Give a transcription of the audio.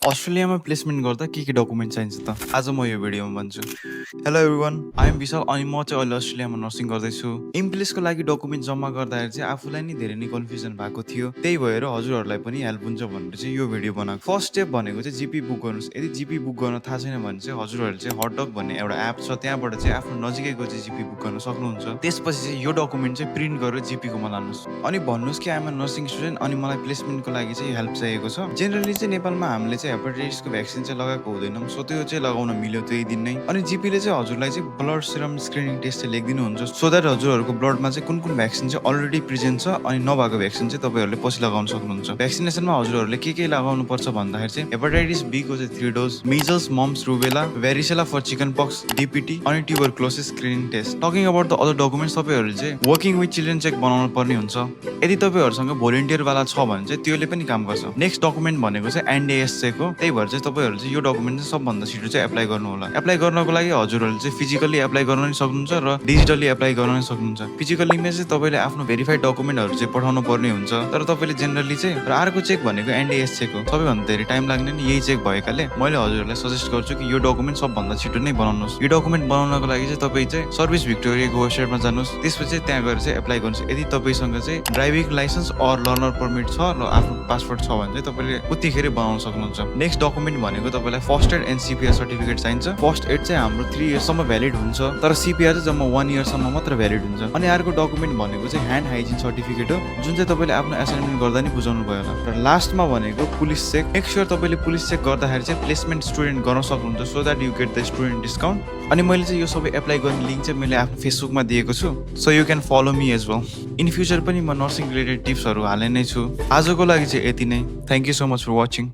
अस्ट्रेलियामा प्लेसमेन्ट गर्दा के डकुमेन्ट चाहिन्छ त? आज म यो भिडियोमा भन्छु। हेलो एभ्रिवान, आई एम विशाल अनि म चाहिँ अहिले अस्ट्रेलियामा नर्सिङ गर्दैछु। इम्प्लेसको लागि डकुमेन्ट जम्मा गर्दाखेरि चाहिँ आफूलाई नि धेरै नै कन्फ्युजन भएको थियो। त्यही भएर हजुरहरूलाई पनि हेल्प हुन्छ भनेर चाहिँ यो भिडियो बनाएको। फर्स्ट स्टेप भनेको चाहिँ जीपी बुक गर्नुहोस्। यदि जीपी बुक गर्न थाहा छैन भने चाहिँ हजुरहरूले चाहिँ हटडक भन्ने एउटा एप छ, त्यहाँबाट चाहिँ आफ्नो नजिकैको चाहिँ जीपी बुक गर्न सक्नुहुन्छ। त्यसपछि चाहिँ यो डकुमेन्ट चाहिँ प्रिन्ट गरेर जीपीकोमा लानुहोस् अनि भन्नुहोस् कि आइएम अ नर्सिङ स्टुडेन्ट अनि मलाई प्लेसमेन्टको लागि चाहिँ हेल्प चाहिएको छ। जेनरली चाहिँ नेपालमा हामीले चाहिँ हेपाटाइटिसको भ्याक्सिन चाहिँ लगाएको हुँदैनौँ, सो त्यो चाहिँ लगाउन मिल्यो त्यही दिन नै। अनि जीपीले चाहिँ हजुरलाई चाहिँ ब्लड सिरम स्क्रिनिङ टेस्ट चाहिँ लेखिदिनुहुन्छ, सो द्याट हजुरहरूको ब्लडमा चाहिँ कुन कुन भ्याक्सिन चाहिँ अलरेडी प्रेजेन्ट छ अनि नभएको भ्याक्सिन चाहिँ तपाईँहरूले पछि लगाउन सक्नुहुन्छ। भ्याक्सिनेसनमा हजुरहरूले के लगाउनु पर्छ भन्दाखेरि चाहिँ हेपाटाइटिस बी को चाहिँ 3 dose, measles, mumps, rubella, varicella for chicken pox, DPT अनि tuberculosis screening test. Talking about the other documents, तपाईँहरूले चाहिँ वर्किङ विथ चिल्ड्रेन चेक बनाउनु पर्ने हुन्छ। यदि तपाईँहरूसँग भोलिन्टियर वाला छ भने चाहिँ त्यसले पनि काम गर्छ। नेक्स्ट डकुमेन्ट भनेको चाहिँ एनडीएस चेक हो। त्यही भएर चाहिँ तपाईँहरू चाहिँ यो डकुमेन्ट चाहिँ सबभन्दा छिटो चाहिँ एप्लाई गर्नु होला। एप्लाई गर्नको लागि हजुरहरूले चाहिँ फिजिकली एप्लाई गर्न नि सक्नुहुन्छ र डिजिटली एप्लाई गर्न नि सक्नुहुन्छ। फिजिकलीमा चाहिँ तपाईँले आफ्नो भेरिफाइड डकुमेन्टहरू चाहिँ पठाउनु पर्ने हुन्छ, तर तपाईँले जेनरली चाहिँ र अर्को चेक भनेको एनडीएस चेक हो। सबैभन्दा धेरै टाइम लाग्ने नि यही चेक भएकाले मैले हजुरहरूलाई सजेस्ट गर्छु कि यो डकुमेन्ट सबभन्दा छिटो नै बनाउनुहोस्। यो डकुमेन्ट बनाउनको लागि चाहिँ तपाईँ चाहिँ सर्भिस भिक्टोरियाको वेबसाइटमा जानुहोस्, त्यसपछि त्यहाँ गएर चाहिँ एप्लाई गर्नुहोस्। यदि तपाईँसँग चाहिँ driving licence or learner permit छ र आफ्नो पासपोर्ट छ भने चाहिँ तपाईँले उतिखेर बनाउन सक्नुहुन्छ। नेक्स्ट डकुमेन्ट भनेको तपाईँलाई first ahead and CPR certificate चाहिन्छ। फर्स्ट एड चाहिँ हाम्रो 3 इयर्ससम्म भ्यालिड हुन्छ, तर सीपीआर चाहिँ जम्मा 1 इयरसम्म मात्र भ्यालिड हुन्छ। अनि अर्को डकुमेन्ट भनेको चाहिँ ह्यान्ड हाइजिन सर्टिफिकेट हो, जुन चाहिँ तपाईँले आफ्नो एसाइनमेन्ट गर्दा नि बुझाउनु भयो होला। र लास्टमा भनेको पुलिस चेक। मेक स्योर तपाईँले पुलिस चेक गर्दाखेरि चाहिँ प्लेसमेन्ट स्टुडेन्ट गर्न सक्नुहुन्छ, so that you get the student discount. अनि मैले चाहिँ यो सबै एप्लाई गर्ने लिङ्क चाहिँ मैले आफ्नो फेसबुकमा दिएको छु, so you can follow me as well. In future पनि म नर्सिङ रिलेटेड टिप्सहरू हाल्ने नै छु। आजको लागि चाहिँ यति नै। Thank you so much for watching.